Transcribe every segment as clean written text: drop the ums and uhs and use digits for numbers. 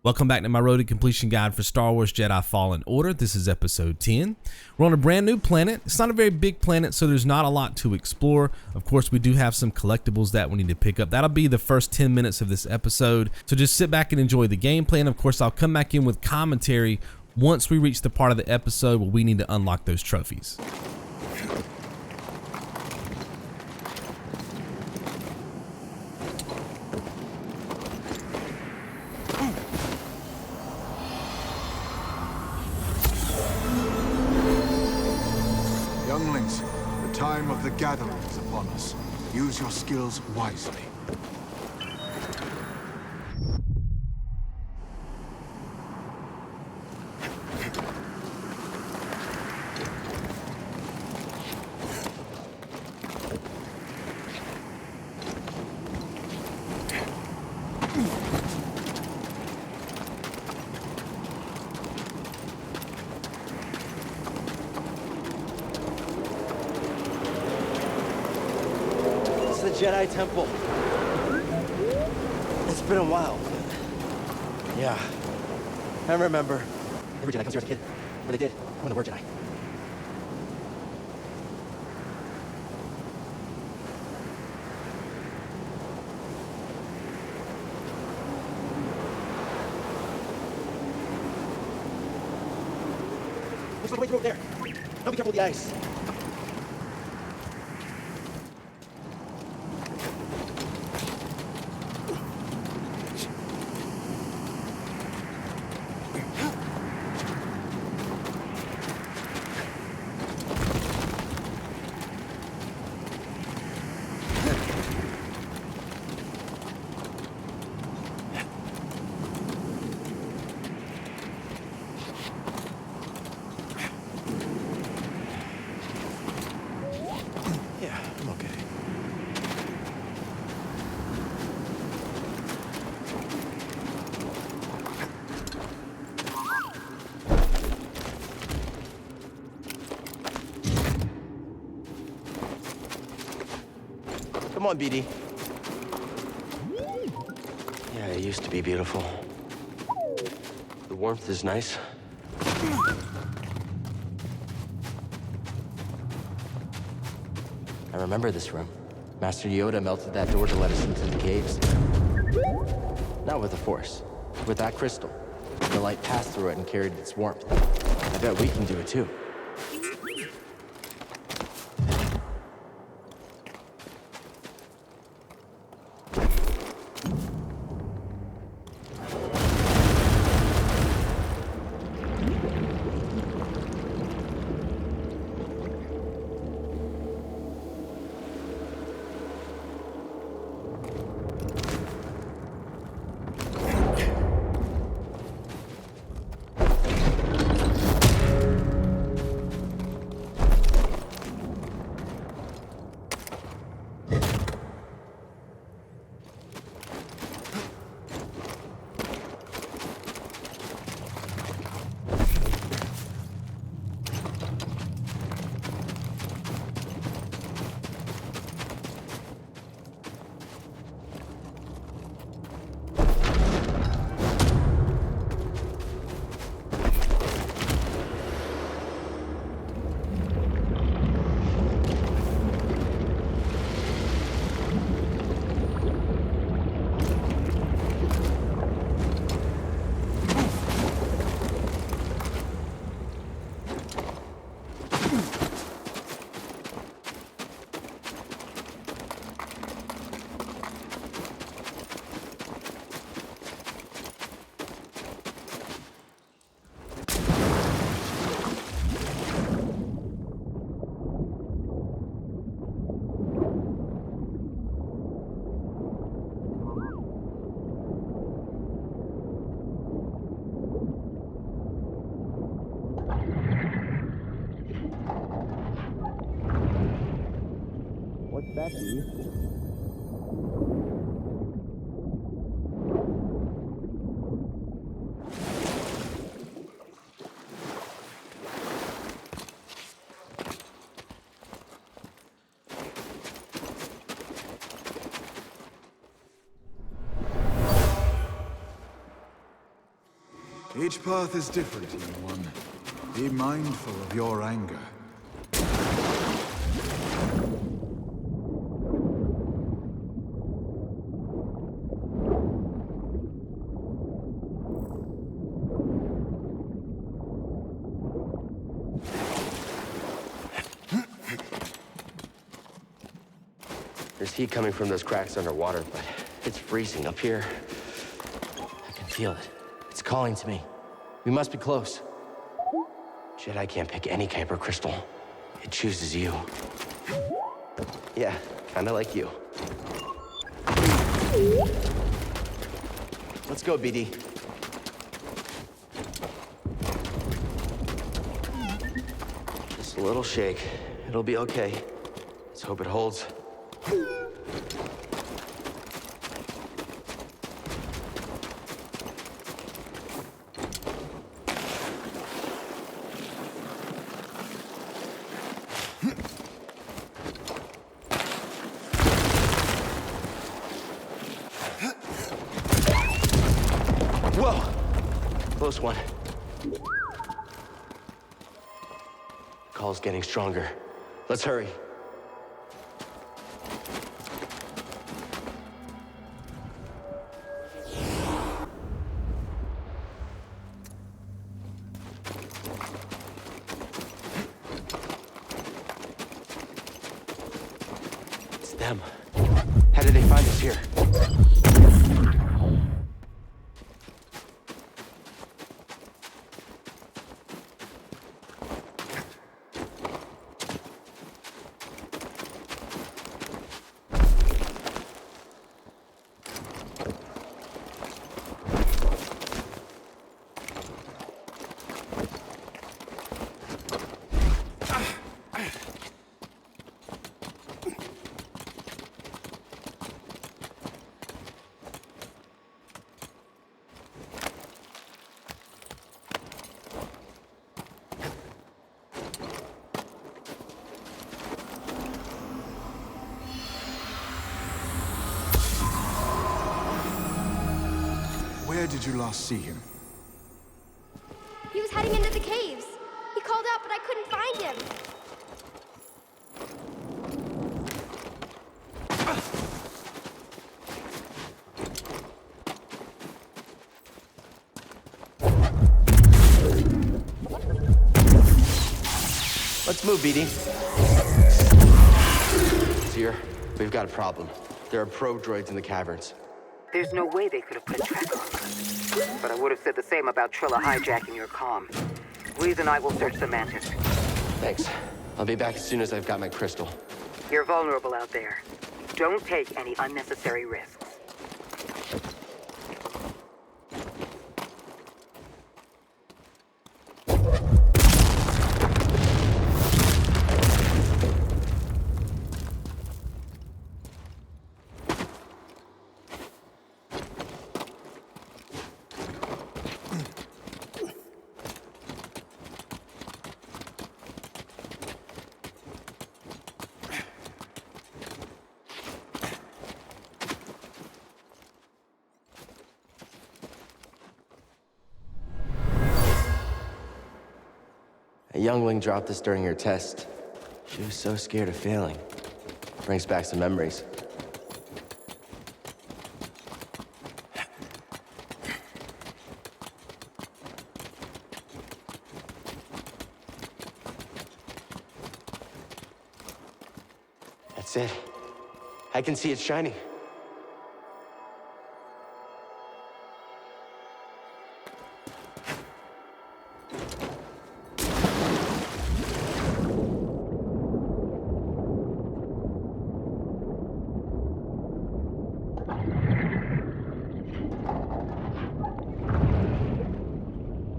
Welcome back to my road to completion guide for Star Wars Jedi Fallen Order. This is episode 10. We're on a brand new planet. It's not a very big planet, so there's not a lot to explore. Of course, we do have some collectibles that we need to pick up. That'll be the first 10 minutes of this episode. So just sit back and enjoy the gameplay. And of course, I'll come back in with commentary once we reach the part of the episode where we need to unlock those trophies. Younglings, the time of the gathering is upon us. Use your skills wisely. Jedi Temple. It's been a while. Yeah. I remember. Every Jedi comes here as a kid. Or they did, when they were Jedi. Looks like a way through over there. Now be careful with the ice. Come on, BD. Yeah, it used to be beautiful. The warmth is nice. I remember this room. Master Yoda melted that door to let us into the caves. Not with the Force, with that crystal. The light passed through it and carried its warmth. I bet we can do it too. What's that, dude? Each path is different, young one. Be mindful of your anger. There's heat coming from those cracks underwater, but it's freezing up here. I can feel it. It's calling to me. We must be close. Jedi can't pick any Kyber crystal. It chooses you. Yeah, kinda like you. Let's go, BD. Just a little shake. It'll be okay. Let's hope it holds. Whoa! Close one. Call's getting stronger. Let's hurry. It's them. How did they find us here? Where did you last see him? He was heading into the caves. He called out, but I couldn't find him. Let's move, BD. Seer, we've got a problem. There are probe droids in the caverns. There's no way they could have put a track on us. But I would have said the same about Trilla hijacking your comm. Reese and I will search the Mantis. Thanks. I'll be back as soon as I've got my crystal. You're vulnerable out there. Don't take any unnecessary risks. A Youngling dropped this during your test. She was so scared of failing. Brings back some memories. That's it. I can see it shining.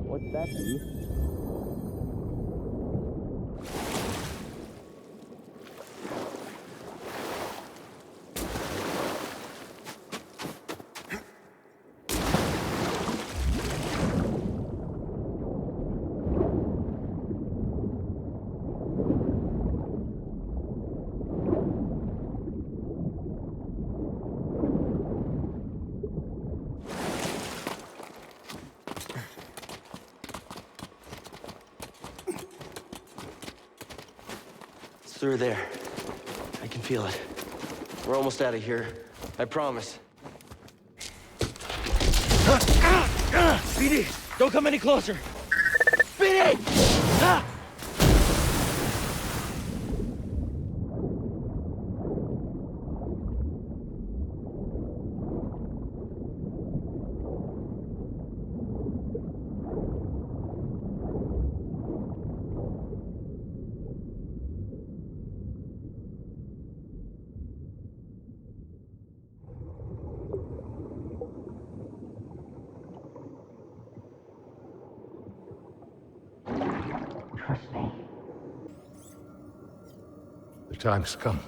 What's that, dude? through there. I can feel it. We're almost out of here. I promise. BD, don't come any closer. BD! Ah! Trust me. The time's come.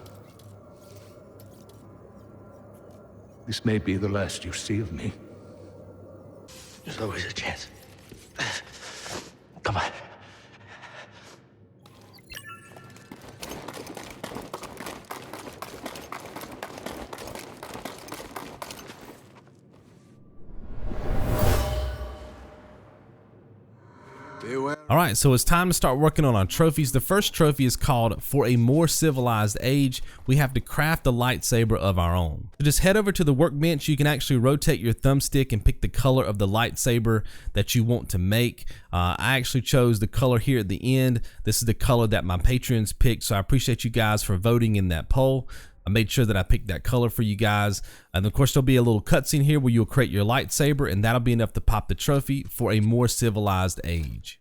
This may be the last you see of me. There's always a chance. Come on. All right, so it's time to start working on our trophies. The first trophy is called For a More Civilized Age. We have to craft a lightsaber of our own. So just head over to the workbench. You can actually rotate your thumbstick and pick the color of the lightsaber that you want to make. I actually chose the color here at the end. This is the color that my patrons picked, so I appreciate you guys for voting in that poll. I made sure that I picked that color for you guys. And of course, there'll be a little cutscene here where you'll create your lightsaber, and that'll be enough to pop the trophy For a More Civilized Age.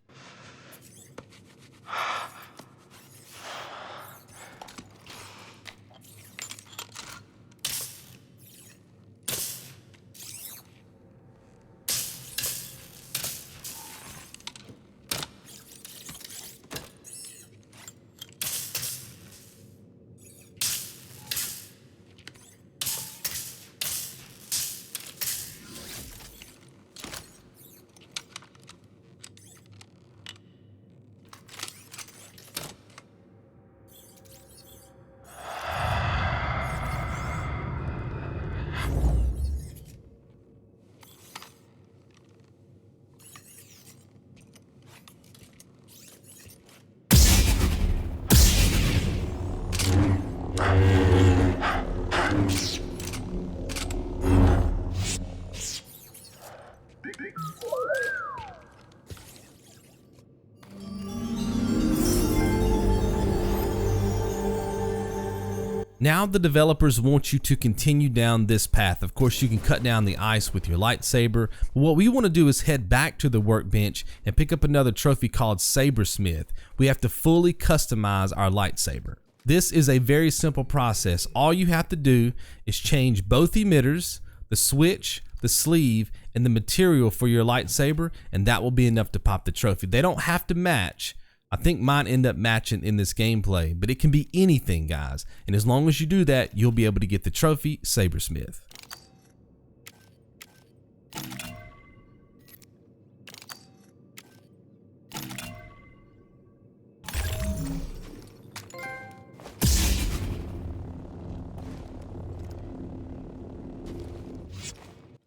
Now the developers want you to continue down this path. Of course, you can cut down the ice with your lightsaber, but what we want to do is head back to the workbench and pick up another trophy called SABERSMITH. We have to fully customize our lightsaber. This is a very simple process. All you have to do is change both emitters, the switch, the sleeve, and the material for your lightsaber, and that will be enough to pop the trophy. They don't have to match. I think mine end up matching in this gameplay, but it can be anything, guys. And as long as you do that, you'll be able to get the trophy, SABERSMITH.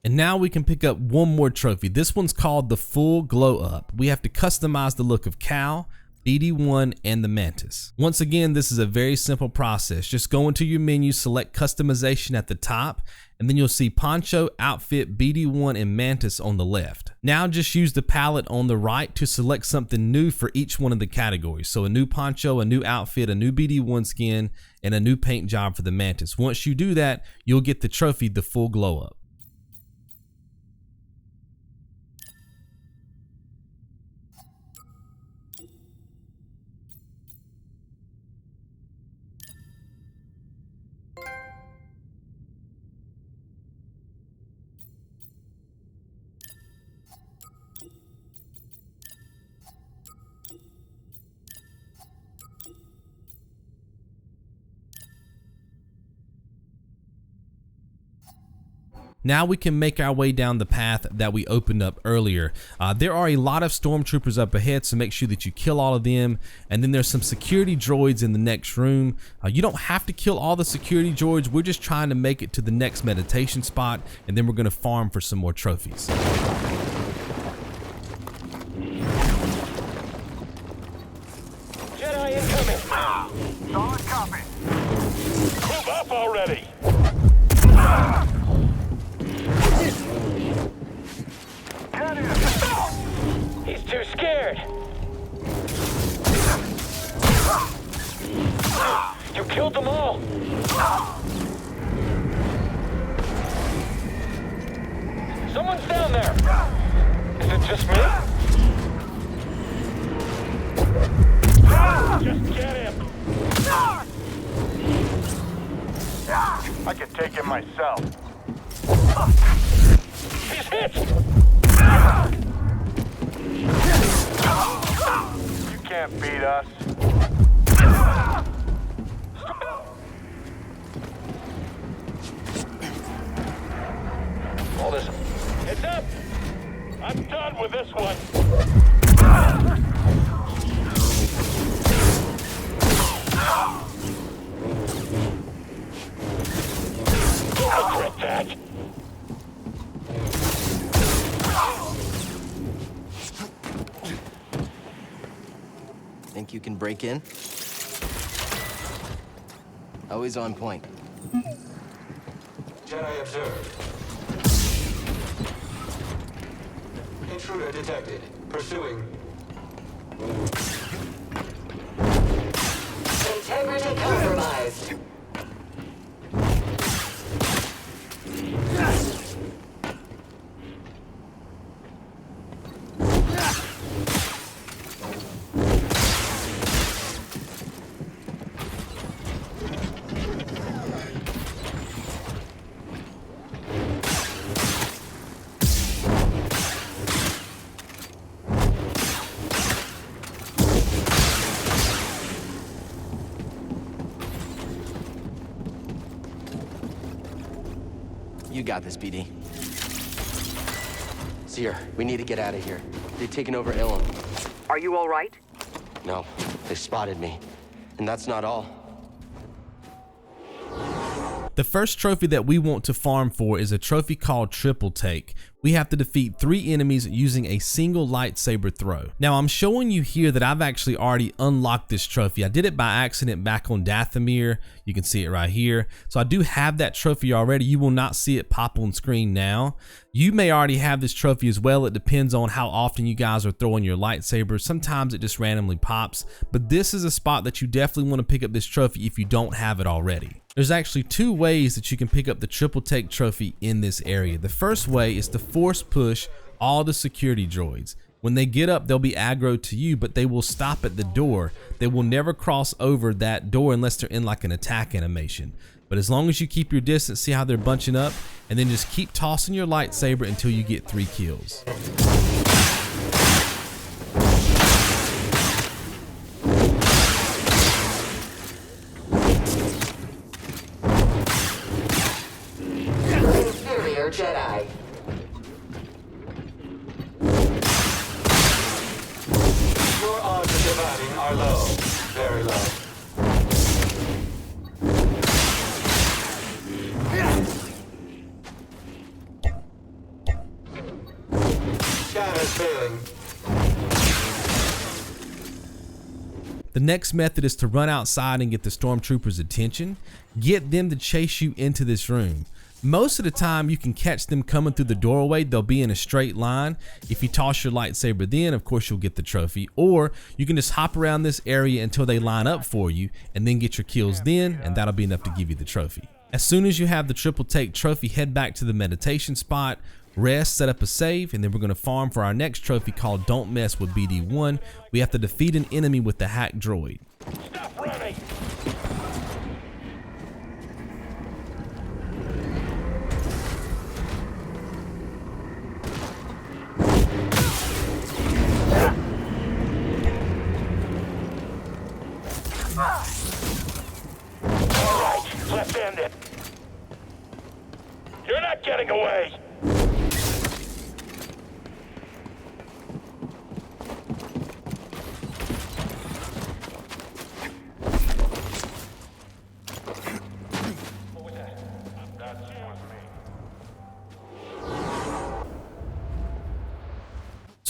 And now we can pick up one more trophy. This one's called the Full Glow Up. We have to customize the look of Cal, BD1, and the Mantis. Once again, this is a very simple process. Just go into your menu, select customization at the top, and then you'll see Poncho, Outfit, BD1, and Mantis on the left. Now just use the palette on the right to select something new for each one of the categories. So a new Poncho, a new outfit, a new BD1 skin, and a new paint job for the Mantis. Once you do that, you'll get the trophy, the Full Glow Up. Now we can make our way down the path that we opened up earlier. There are a lot of stormtroopers up ahead, so make sure that you kill all of them. And then there's some security droids in the next room. You don't have to kill all the security droids. We're just trying to make it to the next meditation spot, and then we're going to farm for some more trophies. Jedi incoming! up already! He's too scared! You killed them all! Someone's down there! Is it just me? Just get him! I can take him myself. He's hit! You can't beat us. All this. Heads up! I'm done with this one. Regret that. Think you can break in? Always on point. Jedi observed. Intruder detected. Pursuing. Integrity compromised. You got this, BD. Seer, we need to get out of here. They've taken over Ilum. Are you all right? No, they spotted me. And that's not all. The first trophy that we want to farm for is a trophy called Triple Take. We have to defeat 3 enemies using a single lightsaber throw. Now I'm showing you here that I've actually already unlocked this trophy. I did it by accident back on Dathomir. You can see it right here. So I do have that trophy already. You will not see it pop on screen now. You may already have this trophy as well. It depends on how often you guys are throwing your lightsabers. Sometimes it just randomly pops, but this is a spot that you definitely want to pick up this trophy if you don't have it already. There's actually 2 ways that you can pick up the Triple Take trophy in this area. The first way is to force push all the security droids. When they get up, they'll be aggro to you, but they will stop at the door. They will never cross over that door unless they're in like an attack animation. But as long as you keep your distance, see how they're bunching up, and then just keep tossing your lightsaber until you get 3 kills. Inferior Jedi. Your odds of dividing are low. Very low. Scanners failing. The next method is to run outside and get the stormtroopers' attention. Get them to chase you into this room. Most of the time you can catch them coming through the doorway. They'll be in a straight line. If you toss your lightsaber then, of course, you'll get the trophy. Or you can just hop around this area until they line up for you and then get your kills then, and that'll be enough to give you the trophy. As soon as you have the Triple Take trophy, head back to the meditation spot, rest, set up a save, and then we're going to farm for our next trophy called Don't Mess with BD1. We have to defeat an enemy with the hack droid. Stop running! All right, let's end it. You're not getting away.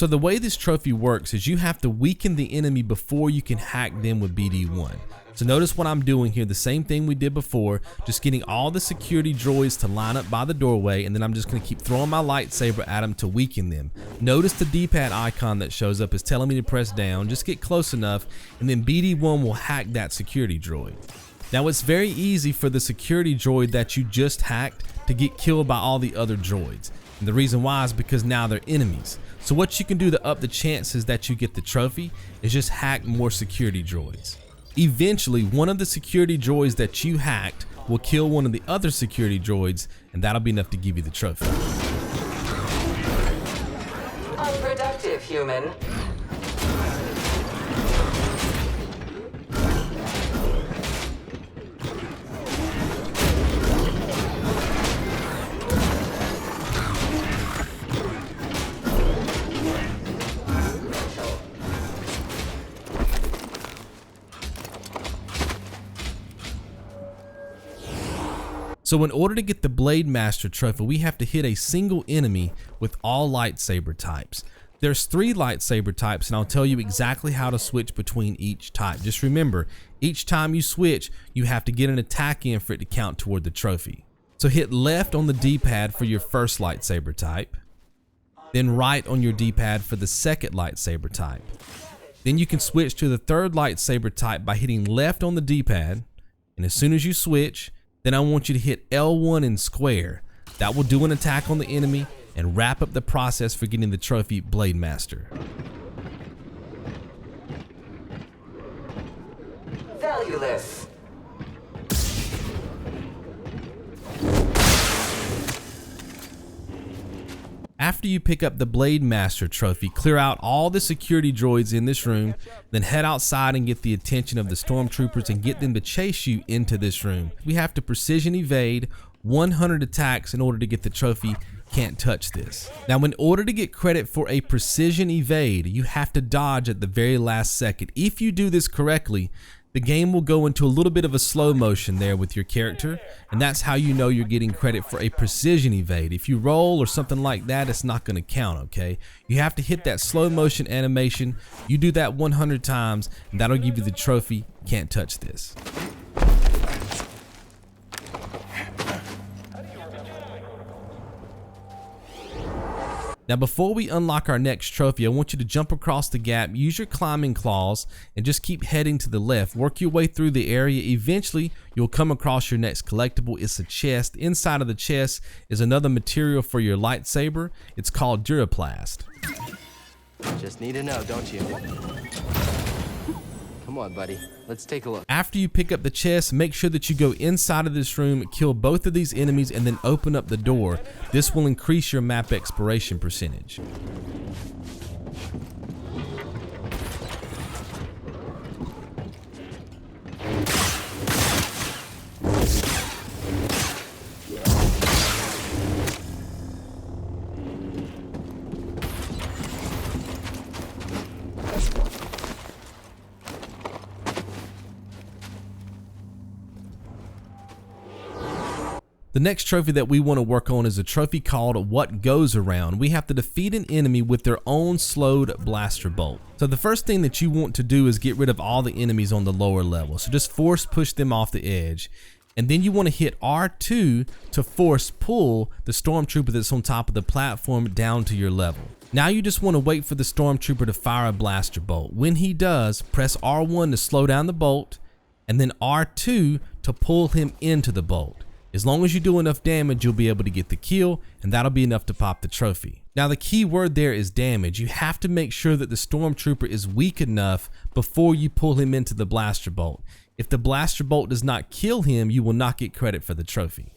So the way this trophy works is you have to weaken the enemy before you can hack them with BD1. So notice what I'm doing here, the same thing we did before, just getting all the security droids to line up by the doorway, and then I'm just going to keep throwing my lightsaber at them to weaken them. Notice the D-pad icon that shows up is telling me to press down, just get close enough, and then BD1 will hack that security droid. Now it's very easy for the security droid that you just hacked to get killed by all the other droids. And the reason why is because now they're enemies. So what you can do to up the chances that you get the trophy is just hack more security droids. Eventually, one of the security droids that you hacked will kill one of the other security droids, and that'll be enough to give you the trophy. Unproductive, human. So in order to get the Blade Master trophy, we have to hit a single enemy with all lightsaber types. There's 3 lightsaber types, and I'll tell you exactly how to switch between each type. Just remember, each time you switch, you have to get an attack in for it to count toward the trophy. So hit left on the D-pad for your first lightsaber type, then right on your D-pad for the second lightsaber type. Then you can switch to the third lightsaber type by hitting left on the D-pad, and as soon as you switch, then I want you to hit L1 and square. That will do an attack on the enemy and wrap up the process for getting the trophy Blade Master. Valueless. After you pick up the Blade Master trophy, clear out all the security droids in this room, then head outside and get the attention of the stormtroopers and get them to chase you into this room. We have to precision evade 100 attacks in order to get the trophy. Can't touch this. Now, in order to get credit for a precision evade, you have to dodge at the very last second. If you do this correctly, the game will go into a little bit of a slow motion there with your character, and that's how you know you're getting credit for a precision evade. If you roll or something like that, it's not going to count, okay? You have to hit that slow motion animation. You do that 100 times, and that'll give you the trophy. Can't touch this. Now before we unlock our next trophy, I want you to jump across the gap, use your climbing claws, and just keep heading to the left. Work your way through the area. Eventually, you'll come across your next collectible. It's a chest. Inside of the chest is another material for your lightsaber. It's called Duraplast. Just need to know, don't you? Come on, buddy. Let's take a look. After you pick up the chest, make sure that you go inside of this room, kill both of these enemies, and then open up the door. This will increase your map exploration percentage. The next trophy that we want to work on is a trophy called What Goes Around. We have to defeat an enemy with their own slowed blaster bolt. So the first thing that you want to do is get rid of all the enemies on the lower level. So just force push them off the edge. And then you want to hit R2 to force pull the stormtrooper that's on top of the platform down to your level. Now you just want to wait for the stormtrooper to fire a blaster bolt. When he does, press R1 to slow down the bolt, and then R2 to pull him into the bolt. As long as you do enough damage, you'll be able to get the kill, and that'll be enough to pop the trophy. Now the key word there is damage. You have to make sure that the stormtrooper is weak enough before you pull him into the blaster bolt. If the blaster bolt does not kill him, you will not get credit for the trophy.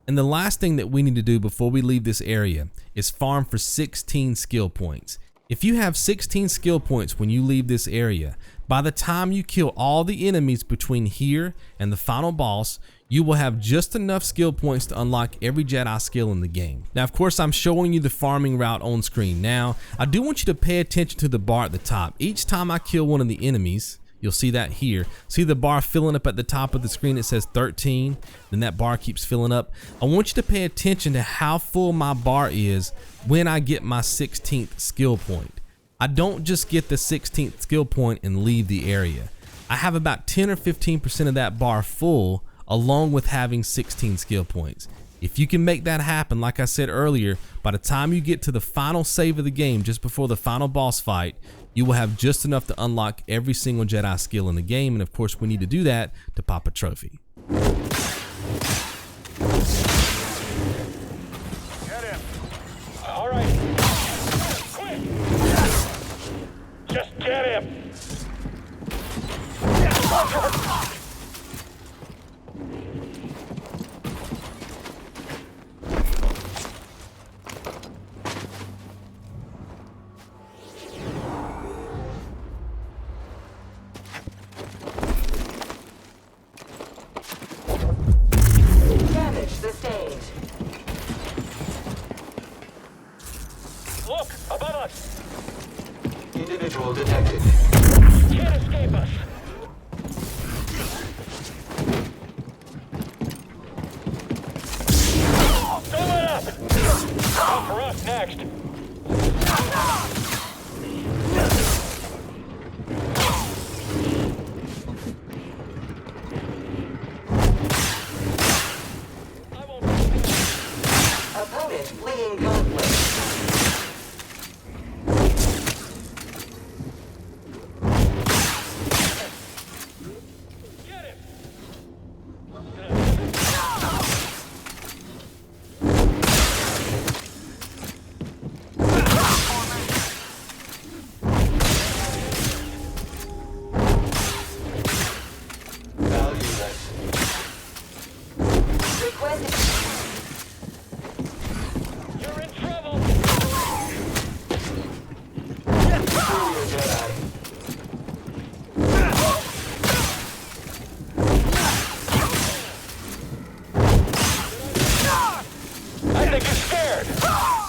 And the last thing that we need to do before we leave this area is farm for 16 skill points. If you have 16 skill points when you leave this area, by the time you kill all the enemies between here and the final boss, you will have just enough skill points to unlock every Jedi skill in the game. Now, of course, I'm showing you the farming route on screen now. I do want you to pay attention to the bar at the top. Each time I kill one of the enemies, You'll see that here. See the bar filling up at the top of the screen? It says 13. Then that bar keeps filling up. I want you to pay attention to how full my bar is when I get my 16th skill point. I don't just get the 16th skill point and leave the area. I have about 10 or 15% of that bar full, along with having 16 skill points. If you can make that happen, like I said earlier, by the time you get to the final save of the game, just before the final boss fight, you will have just enough to unlock every single Jedi skill in the game. And of course, we need to do that to pop a trophy. Get him. All right. Quick. Just get him. Damage sustained. Look, above us. Individual detected. Can't escape us. Don't let up. Come for us next. Opponent fleeing conflict. Get him. Valueless. Request. You're in trouble. Superior Jedi. I think you're scared. Stop.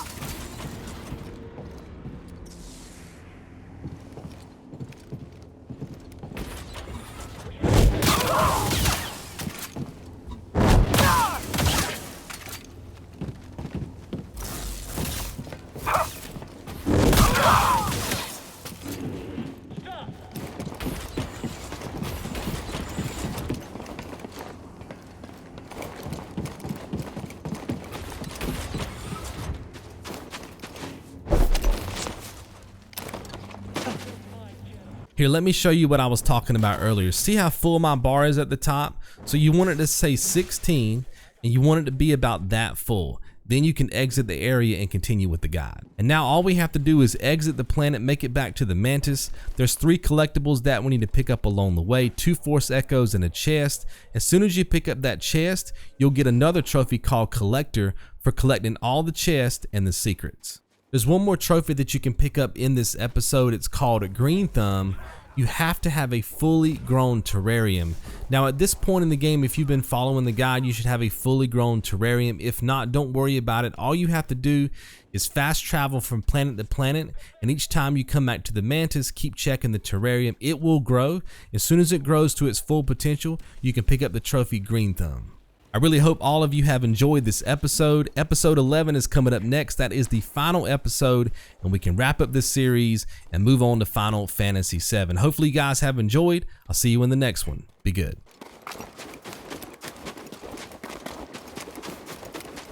Here, let me show you what I was talking about earlier. See how full my bar is at the top? So you want it to say 16 and you want it to be about that full. Then you can exit the area and continue with the guide. And now all we have to do is exit the planet, make it back to the Mantis. There's 3 collectibles that we need to pick up along the way, 2 Force Echoes and a chest. As soon as you pick up that chest, you'll get another trophy called Collector for collecting all the chests and the secrets. There's one more trophy that you can pick up in this episode. It's called a Green Thumb. You have to have a fully grown terrarium. Now at this point in the game, if you've been following the guide, you should have a fully grown terrarium. If not, don't worry about it. All you have to do is fast travel from planet to planet, and each time you come back to the Mantis, keep checking the terrarium. It will grow. As soon as it grows to its full potential, you can pick up the trophy Green Thumb. I really hope all of you have enjoyed this episode. Episode 11 is coming up next. That is the final episode, and we can wrap up this series and move on to Final Fantasy VII. Hopefully you guys have enjoyed. I'll see you in the next one. Be good.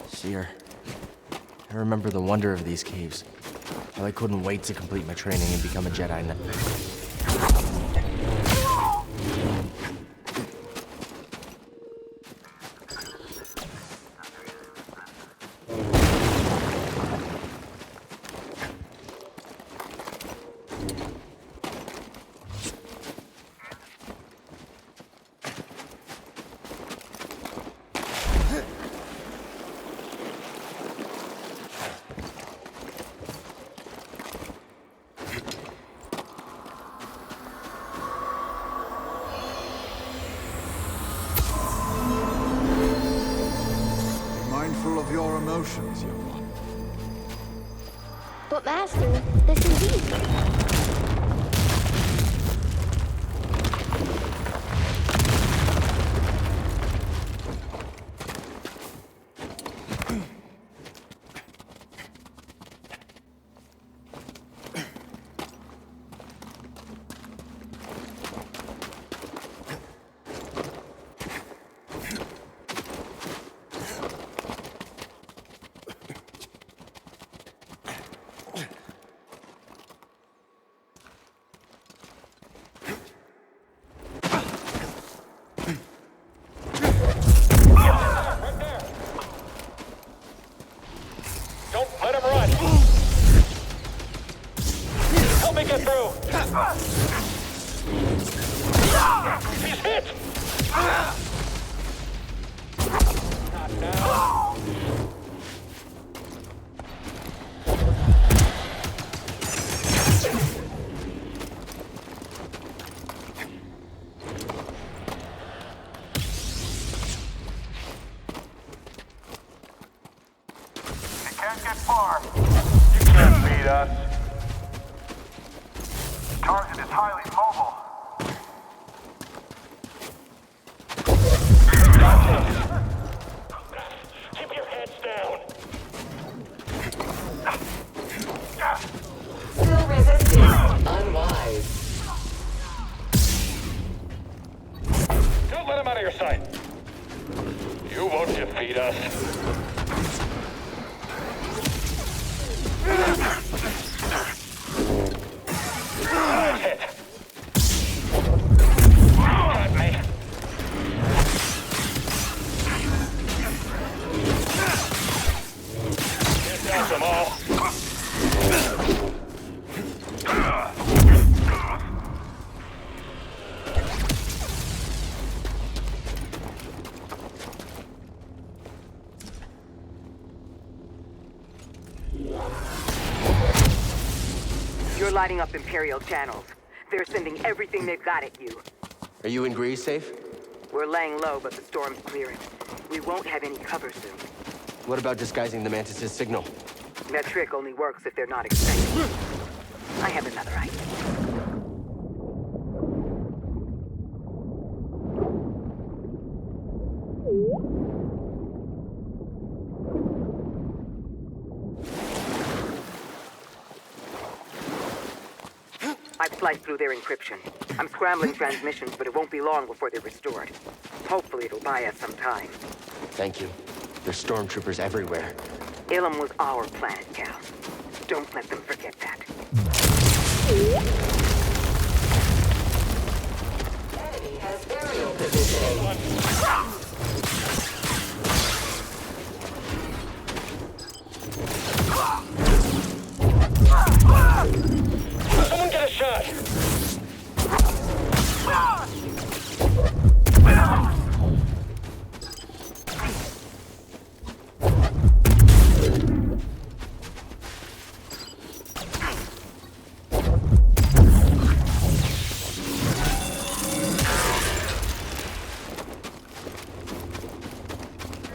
Seer, I remember the wonder of these caves. How I couldn't wait to complete my training and become a Jedi Knight. Of your emotions, young one. But Master, this is easy. Help me get through! He's hit! Not now. Can't get far. You can't beat us. Target is highly mobile. Keep your heads down. Still resisting. Unwise. Don't let him out of your sight. You won't defeat us. Good hit. Got me. Get down some all. You're lighting up Imperial channels. They're sending everything they've got at you. Are you and Grease safe? We're laying low, but the storm's clearing. We won't have any cover soon. What about disguising the Mantis' signal? That trick only works if they're not expecting it. I have another idea. I've sliced through their encryption. I'm scrambling transmissions, but it won't be long before they're restored. Hopefully it'll buy us some time. Thank you. There's stormtroopers everywhere. Ilum was our planet, Cal. Don't let them forget that. Enemy has aerial positioning. Someone get a shot.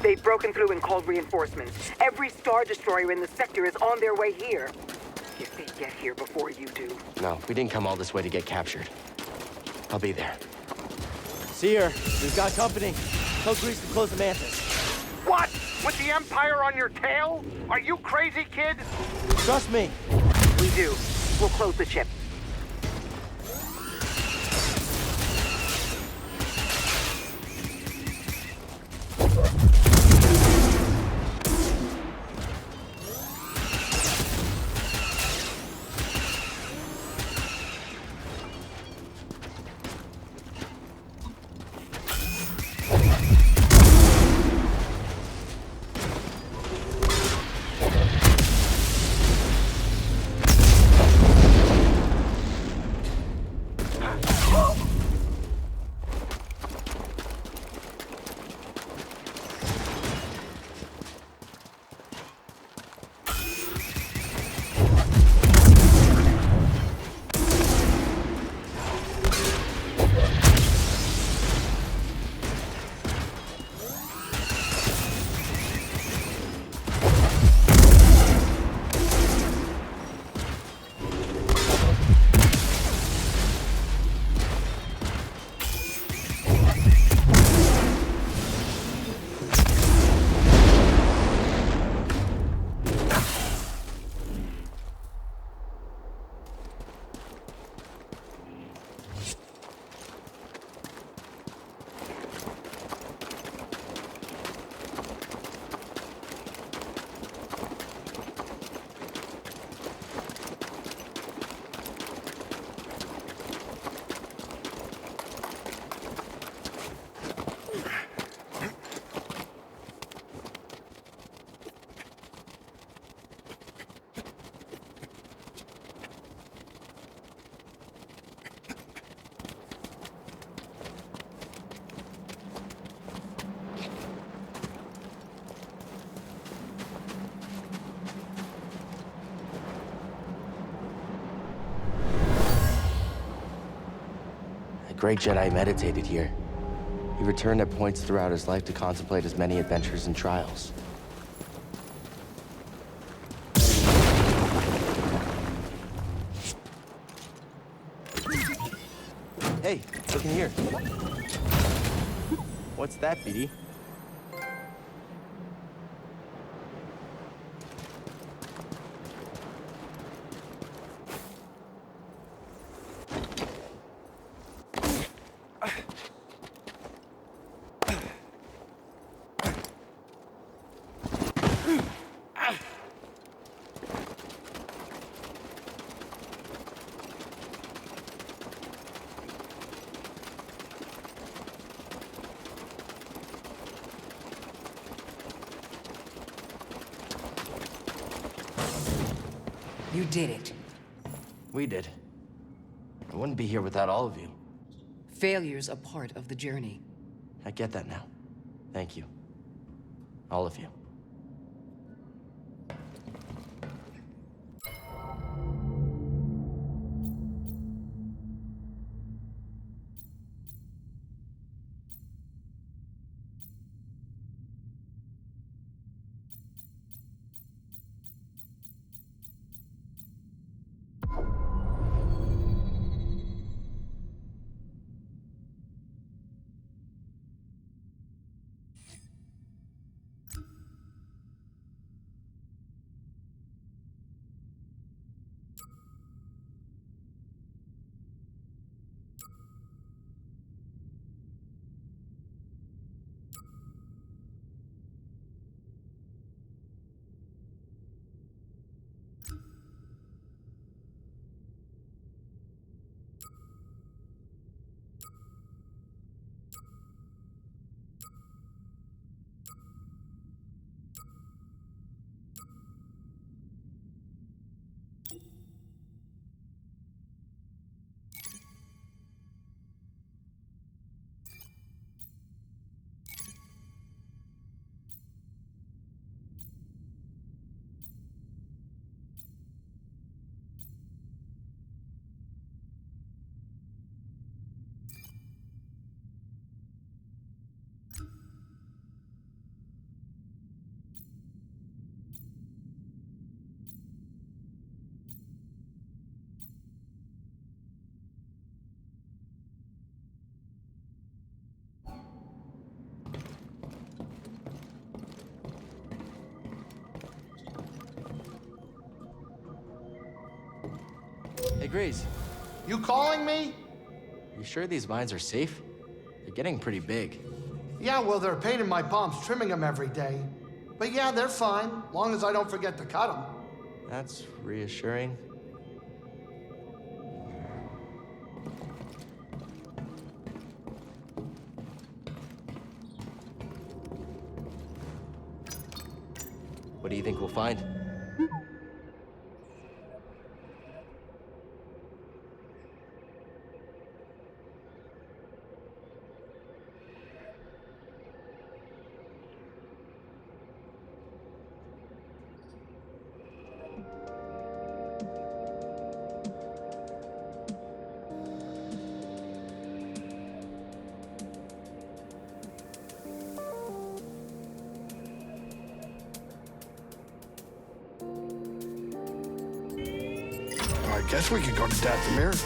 They've broken through and called reinforcements. Every Star Destroyer in the sector is on their way here. If they get here before you do. No, we didn't come all this way to get captured. I'll be there. Seer, we've got company. Tell Grease to close the Mantis. What? With the Empire on your tail? Are you crazy, kid? Trust me. We do. We'll close the ship. great Jedi meditated here. He returned at points throughout his life to contemplate his many adventures and trials. Hey, look in here. What's that, BD? You did it. We did. I wouldn't be here without all of you. Failure's a part of the journey. I get that now. Thank you. All of you. Hey, Grace. You calling me? You sure these vines are safe? They're getting pretty big. Yeah, well, they're a pain in my palms trimming them every day. But yeah, they're fine, long as I don't forget to cut them. That's reassuring. What do you think we'll find? I guess we could go to Dathomir.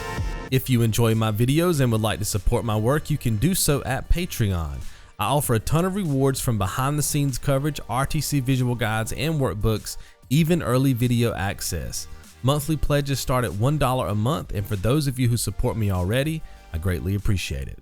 If you enjoy my videos and would like to support my work, you can do so at Patreon. I offer a ton of rewards from behind the scenes coverage, RTC visual guides and workbooks, even early video access. Monthly pledges start at $1 a month, and for those of you who support me already, I greatly appreciate it.